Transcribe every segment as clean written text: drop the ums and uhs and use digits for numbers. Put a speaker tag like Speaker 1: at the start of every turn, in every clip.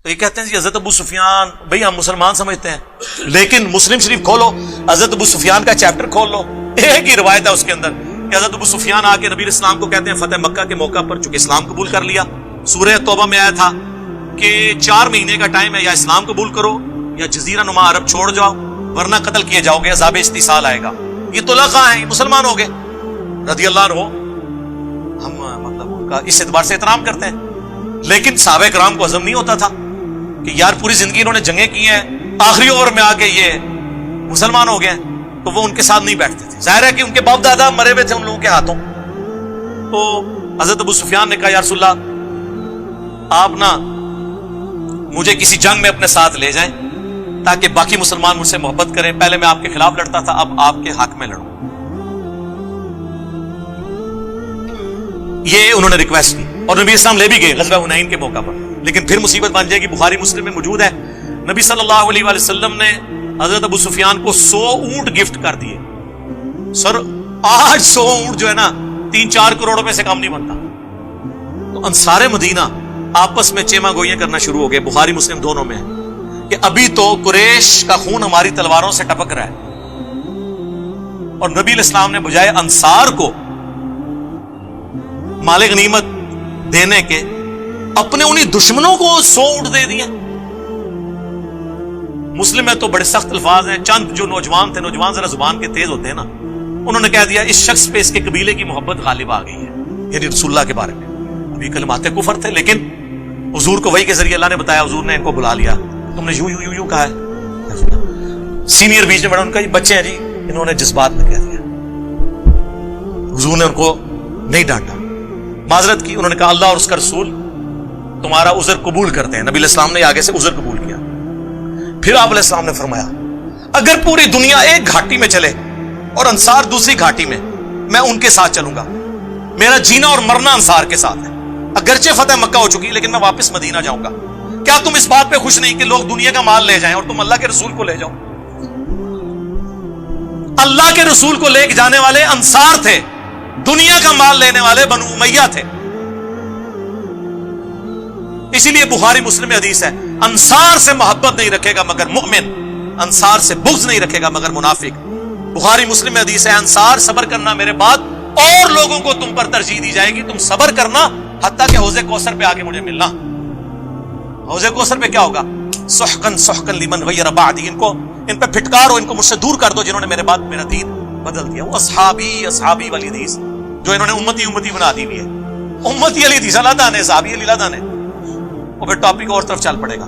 Speaker 1: تو یہ کہتے ہیں جی حضرت ابو سفیان، بھئی ہم مسلمان سمجھتے ہیں، لیکن مسلم شریف کھولو، حضرت ابو سفیان کا چیپٹر کھول لو، ایک ہی روایت ہے اس کے اندر کہ حضرت ابو سفیان آ کے نبی علیہ السلام کو کہتے ہیں فتح مکہ کے موقع پر، چونکہ اسلام قبول کر لیا، سورہ توبہ میں آیا تھا کہ 4 مہینے کا ٹائم ہے، یا اسلام قبول کرو یا جزیرہ نما عرب چھوڑ جاؤ ورنہ قتل کیے جاؤ گے، عذاب استحصال آئے گا۔ یہ طلقاء ہیں، یہ مسلمان ہو گئے رضی اللہ عنہ، ہم مطلب ان کا اس اعتبار سے احترام کرتے ہیں، لیکن صحابہ کرام کو ہضم نہیں ہوتا تھا کہ یار پوری زندگی انہوں نے جنگیں کی ہیں، آخری اوور میں آ کے یہ مسلمان ہو گئے، تو وہ ان کے ساتھ نہیں بیٹھتے تھے۔ ظاہر ہے کہ ان کے باپ دادا مرے ہوئے تھے ان لوگوں کے ہاتھوں۔ تو حضرت ابو سفیان نے کہا یا رسول اللہ آپ نا مجھے کسی جنگ میں اپنے ساتھ لے جائیں تاکہ باقی مسلمان مجھ سے محبت کریں، پہلے میں آپ کے خلاف لڑتا تھا، اب آپ کے حق میں لڑوں۔ یہ انہوں نے ریکویسٹ کی اور نبی اسلام لے بھی گئے غزوہ حنین کے موقع پر، لیکن پھر مصیبت بن جائے گی، بخاری مسلم میں موجود ہے، نبی صلی اللہ علیہ وآلہ وسلم نے حضرت ابو سفیان کو 100 اونٹ گفٹ کر دیے۔ سر آج 100 اونٹ جو ہے نا 3-4 کروڑ روپے سے کم نہیں بنتا۔ تو انصار مدینہ آپس میں چیما گوئیاں کرنا شروع ہو گئے، بخاری مسلم دونوں میں ہے کہ ابھی تو قریش کا خون ہماری تلواروں سے ٹپک رہا ہے، اور نبی علیہ السلام نے بجائے انصار کو مال غنیمت دینے کے اپنے انہی دشمنوں کو 100 اونٹ دے دیے۔ مسلم میں تو بڑے سخت الفاظ ہیں، چند جو نوجوان تھے، نوجوان ذرا زبان کے تیز ہوتے ہیں نا، انہوں نے کہہ دیا اس شخص پہ اس کے قبیلے کی محبت غالب آ گئی ہے، یعنی رسول اللہ کے بارے میں۔ ابھی کلمات کفر تھے، لیکن حضور کو وحی کے ذریعے اللہ نے بتایا، حضور نے ان کو بلا لیا، تم نے یوں کہا ہے۔ سینئر بیچ میں بڑا ان کا یہ بچے ہیں جی، انہوں نے جذبات میں کہہ دیا، حضور نے ان کو نہیں ڈانٹا، معذرت کی، انہوں نے کہا اللہ اور اس کا رسول تمہارا عذر قبول کرتے ہیں۔ نبی علیہ السلام نے آگے سے عذر قبول کیا۔ پھر آپ علیہ السلام نے فرمایا اگر پوری دنیا ایک گھاٹی میں چلے اور انصار دوسری گھاٹی میں، میں ان کے ساتھ چلوں گا، میرا جینا اور مرنا انصار کے ساتھ ہے، اگرچہ فتح مکہ ہو چکی لیکن میں واپس مدینہ جاؤں گا۔ کیا تم اس بات پہ خوش نہیں کہ لوگ دنیا کا مال لے جائیں اور تم اللہ کے رسول کو لے جاؤ؟ اللہ کے رسول کو لے کے جانے والے انصار تھے، دنیا کا مال لینے والے بنو امیہ تھے۔ اسی لیے بخاری مسلم میں حدیث ہے انصار سے محبت نہیں رکھے گا مگر مؤمن، انصار سے بغض نہیں رکھے گا مگر منافق۔ بخاری مسلم میں حدیث ہے انصار صبر کرنا میرے بعد اور لوگوں کو تم پر ترجیح دی جائے گی، تم صبر کرنا حتیٰ کہ حوض کوثر پہ آ کے مجھے ملنا۔ حوض کوثر پہ کیا ہوگا؟ سحقن سحقن لمن غیر بعدی، ان پہ پھٹکارو، ان کو مجھ سے دور کر دو جنہوں نے میرے بعد میرا دین بدل دیا۔ وہ اصحابی اصحابی والی حدیث جو انہوں نے امتی امتی بنا دی ہوئی ہے، امتی علی حدیث اللہ دانے، صحابی علی اللہ دانے، اور پھر ٹاپک اور طرف چل پڑے گا۔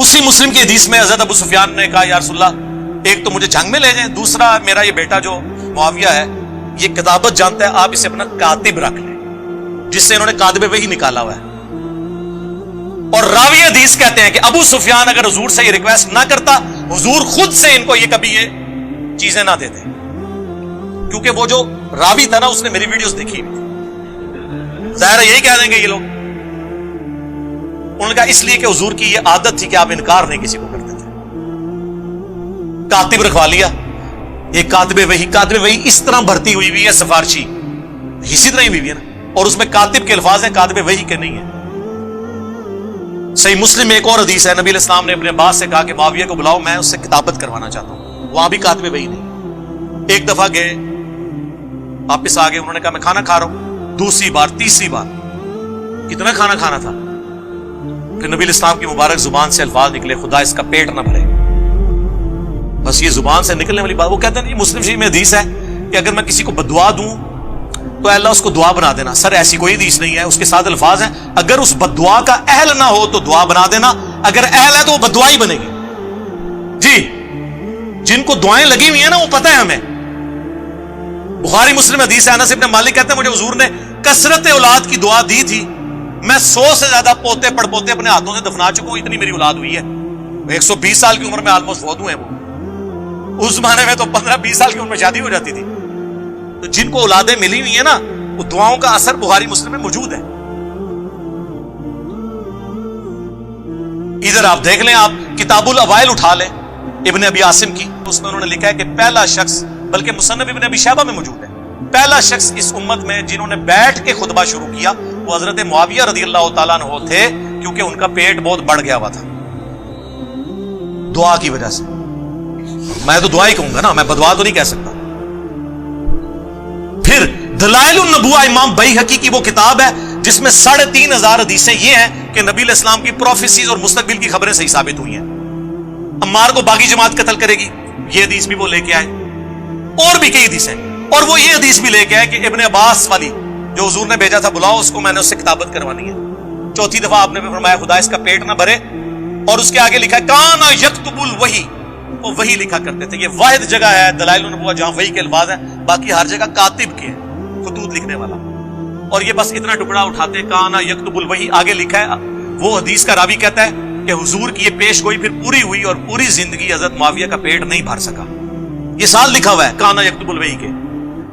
Speaker 1: اسی مسلم کی حدیث میں حضرت ابو سفیان نے کہا یا رسول اللہ ایک تو مجھے جنگ میں لے جائیں، دوسرا میرا یہ بیٹا جو معاویہ ہے یہ کتابت جانتا ہے، آپ اسے اپنا کاتب رکھ لیں، جس سے انہوں نے کاتب وحی نکالا ہوا ہے۔ اور راوی حدیث کہتے ہیں کہ ابو سفیان اگر حضور سے یہ ریکویسٹ نہ کرتا، حضور خود سے ان کو یہ کبھی یہ چیزیں نہ دیتے، کیونکہ وہ جو راوی تھا نا اس نے میری ویڈیوز دیکھی ہوئی تھی، ظاہر ہے یہی کہہ دیں گے یہ لوگ۔ انہوں نے کہا اس لیے کہ حضور کی یہ عادت تھی کہ آپ انکار نہیں کسی کو کرتے تھے۔ کاتب رکھوا لیا، ایک کاتب وحی اس طرح بھرتی ہوئی ہے سفارشی، اسی طرح ہی ہوئی ہے نا، اور اس میں کاتب کے الفاظ ہیں، کاتب وحی کے نہیں ہیں۔ صحیح مسلم میں ایک اور حدیث ہے، نبی علیہ السلام نے اپنے عباس سے کہا کہ معاویہ کو بلاؤ، میں اس سے کتابت کروانا چاہتا ہوں، وہاں بھی کاتب وحی نہیں۔ ایک دفعہ گئے، واپس آ گئے، انہوں نے کہا میں کھانا کھا رہا ہوں، دوسری بار تیسری بار، کتنا کھانا کھانا تھا؟ کہ نبی علیہ السلام کی مبارک زبان سے الفاظ نکلے خدا اس کا پیٹ نہ بھرے، بس یہ زبان سے نکلنے والی بات۔ وہ کہتے ہیں مسلم شریف میں حدیث ہے کہ اگر میں کسی کو بددعا دوں تو اللہ اس کو دعا بنا دینا۔ سر ایسی کوئی حدیث نہیں ہے، اس کے ساتھ الفاظ ہیں اگر اس بددعا کا اہل نہ ہو تو دعا بنا دینا، اگر اہل ہے تو وہ بددعا ہی بنے گی۔ جی جن کو دعائیں لگی ہوئی ہیں نا وہ پتہ ہے ہمیں۔ بخاری مسلم حدیث ہے، انس ابن مالک کہتے ہیں مجھے حضور نے کثرت اولاد کی دعا دی تھی، میں 100 سے زیادہ پوتے پڑ پوتے اپنے ہاتھوں سے دفنا چکا ہوں، اتنی میری اولاد ہوئی ہے۔ 120 سال کی عمر میں آلموسٹ فوت ہوئے ہیں وہ، اس زمانے میں تو 15-20 سال کی عمر میں شادی ہو جاتی تھی۔ تو جن کو اولادیں ملی ہوئی ہیں نا وہ دعاؤں کا اثر بخاری مسلم میں موجود ہے۔ ادھر آپ دیکھ لیں، آپ کتاب الاوائل اٹھا لیں ابن ابی عاصم کی، اس میں انہوں نے لکھا ہے کہ پہلا شخص، بلکہ مصنف ابن ابی شیبہ میں موجود ہے، پہلا شخص اس امت میں جنہوں نے بیٹھ کے خطبہ شروع کیا وہ حضرت معاویہ رضی اللہ تعالیٰ عنہ تھے، کیونکہ ان کا پیٹ بہت بڑھ گیا ہوا تھا دعا کی وجہ سے. میں تو دعا ہی کہوں گا نا، میں بدعا تو نہیں کہہ سکتا. پھر دلائل النبوہ امام بیہقی کی وہ کتاب ہے جس میں 3,500 حدیثیں یہ ہیں کہ نبی علیہ السلام کی پروفیسیز اور مستقبل کی خبریں صحیح ثابت ہوئی ہیں. عمار کو باغی جماعت قتل کرے گی، یہ حدیث بھی وہ لے کے آئے، اور بھی کئی حدیثیں. اور وہ یہ حدیث بھی لے کے آئے کہ ابن عباس والی جو حضور نے بھیجا تھا، بلاؤ اس کو، میں نے اس سے کتابت کروانی ہے. چوتھی دفعہ آپ نے فرمایا خدا اس کا پیٹ نہ بھرے، اور اس کے آگے لکھا ہے کانا یکتب الوحی، وہ وحی لکھا کرتے تھے. یہ واحد جگہ ہے دلائل النبوہ جہاں وحی کے الفاظ ہیں، باقی ہر جگہ کاتب کے ہیں، خطوط لکھنے والا. اور یہ بس اتنا ٹکڑا اٹھاتے کانا یکتب الوحی، آگے لکھا ہے وہ حدیث کا راوی کہتا ہے کہ حضور کی یہ پیش گوئی پھر پوری ہوئی اور پوری زندگی حضرت معاویہ کا پیٹ نہیں بھر سکا. یہ سال لکھا ہوا ہے کانا یکتب الوحی کے.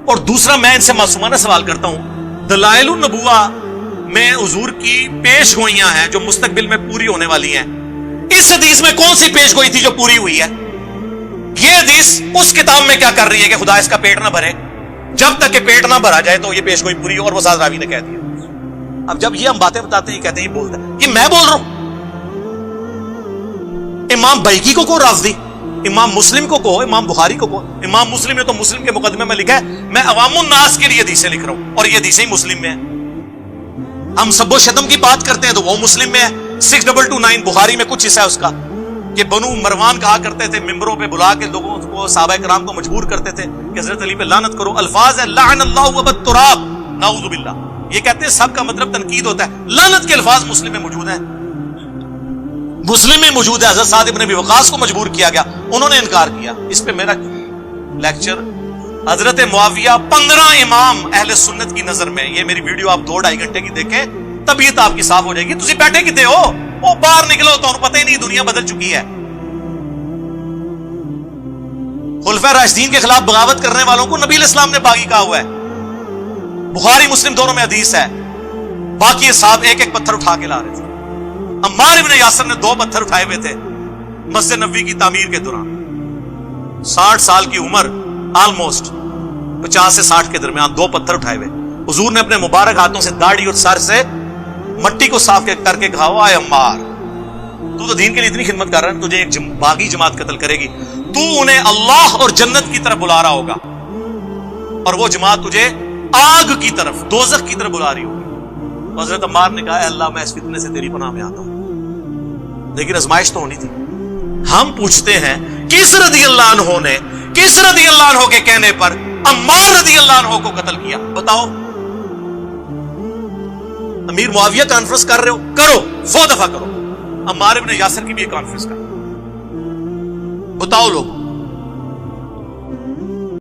Speaker 1: اور دوسرا میں ان سے معصومانہ سوال کرتا ہوں، دلائل النبوہ میں حضور کی پیش گوئیاں ہیں جو مستقبل میں پوری ہونے والی ہیں، اس حدیث میں کون سی پیش گوئی تھی جو پوری ہوئی ہے؟ یہ حدیث اس کتاب میں کیا کر رہی ہے کہ خدا اس کا پیٹ نہ بھرے؟ جب تک کہ پیٹ نہ بھرا جائے تو یہ پیش گوئی پوری ہو، اور وہ ساز راوی نے کہہ دیا. اب جب یہ ہم باتیں بتاتے ہیں، یہ کہتے ہیں یہ بولتا ہے، یہ میں بول رہا ہوں. امام بیہقی کو رافضی، امام مسلم کو کہو، امام بخاری کو کہو. امام مسلم نے تو مسلم کے مقدمے میں لکھا ہے میں عوام الناس کے لیے حدیثیں لکھ رہا ہوں، اور یہ حدیثیں مسلم میں ہیں. ہم سب و شتم کی بات کرتے ہیں تو وہ مسلم میں ہے. 6229 بخاری میں کچھ حصہ ہے اس کا کہ بنو مروان کہا کرتے تھے، ممبروں پہ بلا کے لوگوں کو، صحابہ کرام کو مجبور کرتے تھے کہ حضرت علی پہ لعنت کرو. الفاظ ہے لعن اللہ ابت تراب، نعوذ باللہ. یہ کہتے ہیں سب کا مطلب تنقید ہوتا ہے. لعنت کے الفاظ مسلم میں موجود ہیں، مسلم میں موجود ہے. حضرت سعد ابن ابی وقاص کو مجبور کیا گیا، انہوں نے انکار کیا. اس پہ میرا لیکچر حضرت معاویہ 15 امام اہل سنت کی نظر میں، یہ میری ویڈیو آپ 2-2.5 گھنٹے کی دیکھیں، طبیعت آپ کی صاف ہو جائے گی. تسی بیٹھے کتے ہو؟ وہ باہر نکلو تو پتہ ہی نہیں دنیا بدل چکی ہے. خلفائے راشدین کے خلاف بغاوت کرنے والوں کو نبی علیہ السلام نے باغی کہا ہوا ہے. بخاری مسلم دونوں میں حدیث ہے. باقی صاحب ایک ایک پتھر اٹھا کے لا رہے تھے. عمار ابن یاسر نے 2 پتھر اٹھائے ہوئے تھے مسجد نبوی کی تعمیر کے دوران. 60 سال کی عمر، آلموسٹ 50 سے 60 کے درمیان، 2 پتھر اٹھائے ہوئے. حضور نے اپنے مبارک ہاتھوں سے داڑھی اور سر سے مٹی کو صاف کر کے کہا ہوا، اے عمار تو دین کے لیے اتنی خدمت کر رہا ہے، تجھے ایک باغی جماعت قتل کرے گی، تو انہیں اللہ اور جنت کی طرف بلا رہا ہوگا، اور وہ جماعت تجھے آگ کی طرف، دوزخ کی طرف بلا رہی ہوگی. حضرت عمار نے کہا اے اللہ میں اس فتنے سے تیری پناہ میں آتا ہوں. لیکن ازمائش تو ہونی تھی. ہم پوچھتے ہیں کس رضی اللہ عنہ نے، کس رضی اللہ عنہ کے کہنے پر عمار رضی اللہ عنہ کو قتل کیا؟ بتاؤ. امیر معاویہ کانفرنس کر رہے ہو، کرو، 100 دفعہ کرو. عمار ابن یاسر کی بھی ایک کانفرنس کرو. بتاؤ لوگ